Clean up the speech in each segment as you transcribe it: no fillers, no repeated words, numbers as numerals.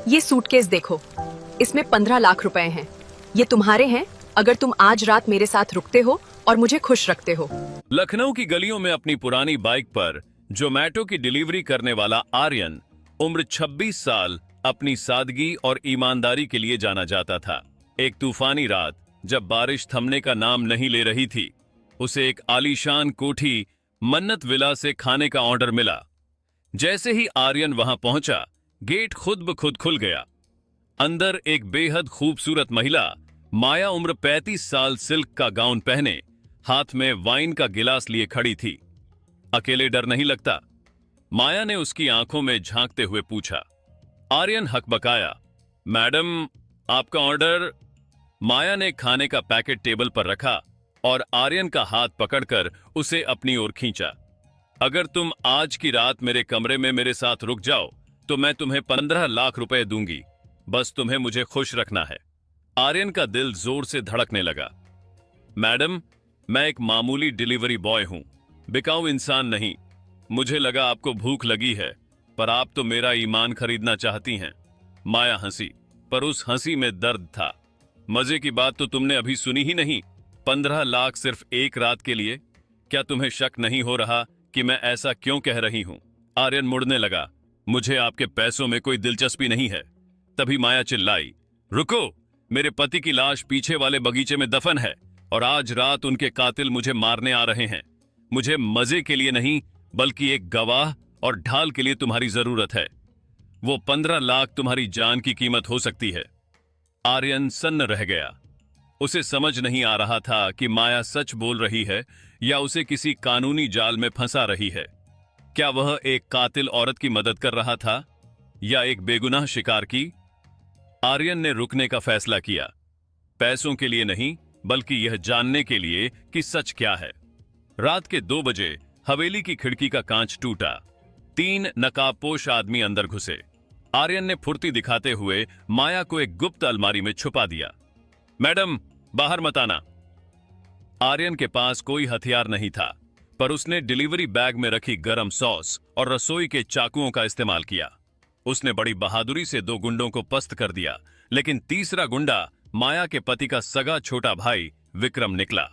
ये सूटकेस देखो, इसमें 15 लाख रुपए हैं। ये तुम्हारे हैं अगर तुम आज रात मेरे साथ रुकते हो और मुझे खुश रखते हो। लखनऊ की गलियों में अपनी पुरानी बाइक पर जोमेटो की डिलीवरी करने वाला आर्यन उम्र 26 साल अपनी सादगी और ईमानदारी के लिए जाना जाता था। एक तूफानी रात जब बारिश थमने का नाम नहीं ले रही थी, उसे एक आलीशान कोठी मन्नत विला से खाने का ऑर्डर मिला। जैसे ही आर्यन वहां पहुंचा, गेट खुद ब खुद खुल गया। अंदर एक बेहद खूबसूरत महिला माया उम्र 35 साल सिल्क का गाउन पहने हाथ में वाइन का गिलास लिए खड़ी थी। अकेले डर नहीं लगता? माया ने उसकी आंखों में झांकते हुए पूछा। आर्यन हकबकाया, मैडम आपका ऑर्डर। माया ने खाने का पैकेट टेबल पर रखा और आर्यन का हाथ पकड़कर उसे अपनी ओर खींचा। अगर तुम आज की रात मेरे कमरे में मेरे साथ रुक जाओ तो मैं तुम्हें 15 लाख रुपए दूंगी। बस तुम्हें मुझे खुश रखना है। आर्यन का दिल जोर से धड़कने लगा। मैडम, मैं एक मामूली डिलीवरी बॉय हूं, बिकाऊ इंसान नहीं। मुझे लगा आपको भूख लगी है, पर आप तो मेरा ईमान खरीदना चाहती हैं। माया हंसी, पर उस हंसी में दर्द था। मजे की बात तो तुमने अभी सुनी ही नहीं। 15 लाख सिर्फ एक रात के लिए? क्या तुम्हें शक नहीं हो रहा कि मैं ऐसा क्यों कह रही हूं? आर्यन मुड़ने लगा। मुझे आपके पैसों में कोई दिलचस्पी नहीं है। तभी माया चिल्लाई, रुको, मेरे पति की लाश पीछे वाले बगीचे में दफन है और आज रात उनके कातिल मुझे मारने आ रहे हैं। मुझे मजे के लिए नहीं, बल्कि एक गवाह और ढाल के लिए तुम्हारी जरूरत है। वो 15 लाख तुम्हारी जान की कीमत हो सकती है। आर्यन सन्न रह गया। उसे समझ नहीं आ रहा था कि माया सच बोल रही है या उसे किसी कानूनी जाल में फंसा रही है। क्या वह एक कातिल औरत की मदद कर रहा था या एक बेगुनाह शिकार की? आर्यन ने रुकने का फैसला किया, पैसों के लिए नहीं, बल्कि यह जानने के लिए कि सच क्या है। रात के 2 बजे हवेली की खिड़की का कांच टूटा। 3 नकाबपोश आदमी अंदर घुसे। आर्यन ने फुर्ती दिखाते हुए माया को एक गुप्त अलमारी में छुपा दिया। मैडम, बाहर मत आना। आर्यन के पास कोई हथियार नहीं था, पर उसने डिलीवरी बैग में रखी गरम सॉस और रसोई के चाकुओं का इस्तेमाल किया। उसने बड़ी बहादुरी से 2 गुंडों को पस्त कर दिया, लेकिन तीसरा गुंडा माया के पति का सगा छोटा भाई विक्रम निकला।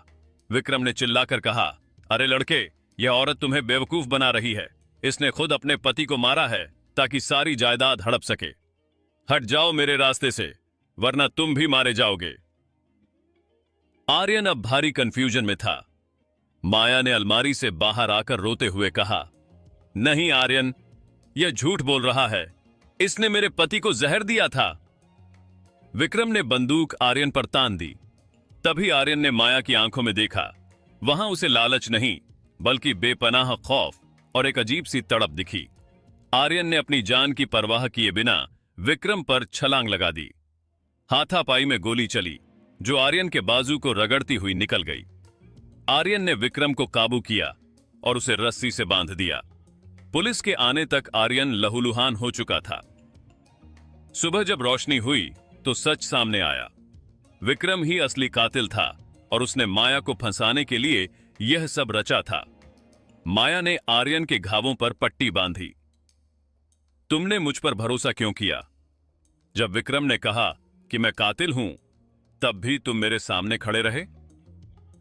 विक्रम ने चिल्लाकर कहा, अरे लड़के, यह औरत तुम्हें बेवकूफ बना रही है। इसने खुद अपने पति को मारा है ताकि सारी जायदाद हड़प सके। हट जाओ मेरे रास्ते से, वरना तुम भी मारे जाओगे। आर्यन अब भारी कंफ्यूजन में था। माया ने अलमारी से बाहर आकर रोते हुए कहा, नहीं आर्यन, यह झूठ बोल रहा है। इसने मेरे पति को जहर दिया था। विक्रम ने बंदूक आर्यन पर तान दी। तभी आर्यन ने माया की आंखों में देखा। वहां उसे लालच नहीं, बल्कि बेपनाह खौफ और एक अजीब सी तड़प दिखी। आर्यन ने अपनी जान की परवाह किए बिना विक्रम पर छलांग लगा दी। हाथापाई में गोली चली, जो आर्यन के बाजू को रगड़ती हुई निकल गई। आर्यन ने विक्रम को काबू किया और उसे रस्सी से बांध दिया। पुलिस के आने तक आर्यन लहूलुहान हो चुका था। सुबह जब रोशनी हुई तो सच सामने आया। विक्रम ही असली कातिल था और उसने माया को फंसाने के लिए यह सब रचा था। माया ने आर्यन के घावों पर पट्टी बांधी। तुमने मुझ पर भरोसा क्यों किया? जब विक्रम ने कहा कि मैं कातिल हूं, तब भी तुम मेरे सामने खड़े रहे?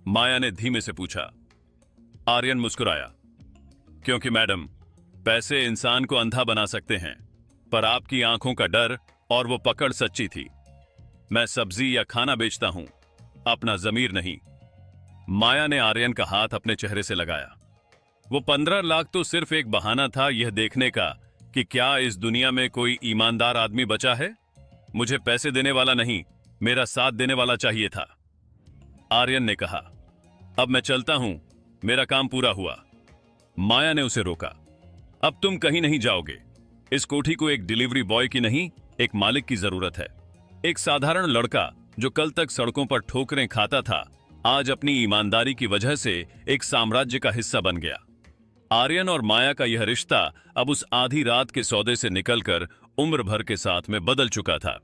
माया ने धीमे से पूछा। आर्यन मुस्कुराया, क्योंकि मैडम, पैसे इंसान को अंधा बना सकते हैं, पर आपकी आंखों का डर और वो पकड़ सच्ची थी। मैं सब्जी या खाना बेचता हूं, अपना जमीर नहीं। माया ने आर्यन का हाथ अपने चेहरे से लगाया। वो 15 लाख तो सिर्फ एक बहाना था यह देखने का कि क्या इस दुनिया में कोई ईमानदार आदमी बचा है। मुझे पैसे देने वाला नहीं, मेरा साथ देने वाला चाहिए था। आर्यन ने कहा, अब मैं चलता हूं, मेरा काम पूरा हुआ। माया ने उसे रोका, अब तुम कहीं नहीं जाओगे। इस कोठी को एक डिलीवरी बॉय की नहीं, एक मालिक की जरूरत है। एक साधारण लड़का जो कल तक सड़कों पर ठोकरें खाता था, आज अपनी ईमानदारी की वजह से एक साम्राज्य का हिस्सा बन गया। आर्यन और माया का यह रिश्ता अब उस आधी रात के सौदे से निकलकर उम्र भर के साथ में बदल चुका था।